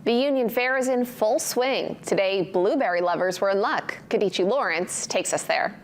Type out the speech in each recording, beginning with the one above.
The Union Fair is in full swing. Today, blueberry lovers were in luck. Kadichi Lawrence takes us there.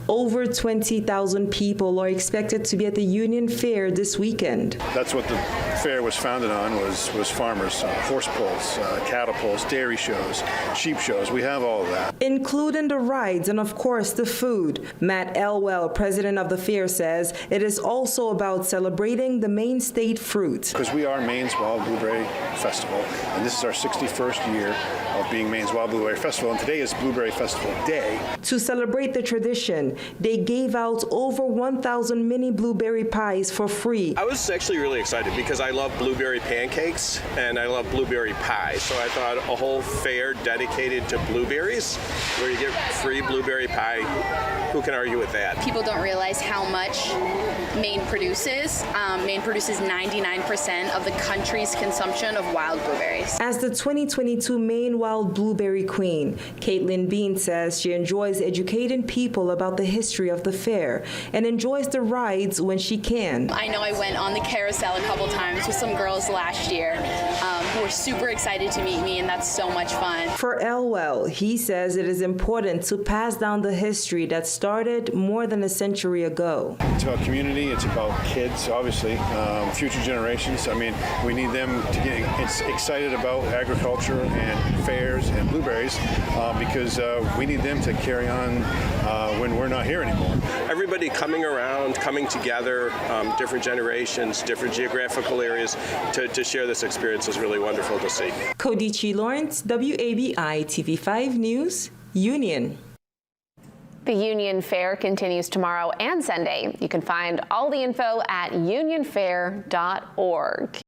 Over 20,000 people are expected to be at the Union Fair this weekend. That's what the fair was founded on, was farmers, horse pulls, cattle pulls, dairy shows, sheep shows. We have all of that. Including the rides and, of course, the food. Matt Elwell, president of the fair, says it is also about celebrating the Maine state fruit. Because we are Maine's Wild Blueberry Festival, and this is our 61st year of being Maine's Wild Blueberry Festival, and today is Blueberry Festival Day. To celebrate the tradition, they gave out over 1,000 mini blueberry pies for free. I was actually really excited because I love blueberry pancakes and I love blueberry pie. So I thought a whole fair dedicated to blueberries where you get free blueberry pie. Who can argue with that? People don't realize how much Maine produces. Maine produces 99% of the country's consumption of wild blueberries. As the 2022 Maine Wild Blueberry Queen, Caitlin Bean says she enjoys educating people about the history of the fair and enjoys the rides when she can. I know I went on the carousel a couple times with some girls last year who were super excited to meet me, and that's so much fun. For Elwell, he says it is important to pass down the history that started more than a century ago. It's about community, it's about kids, obviously, future generations. I mean, we need them to get excited about agriculture and fairs and blueberries because we need them to carry on when we're not here anymore. Everybody coming around, coming together, different generations, different geographical areas to share this experience is really wonderful to see. Kadichi Lawrence, WABI TV5 News, Union. The Union Fair continues tomorrow and Sunday. You can find all the info at unionfair.org.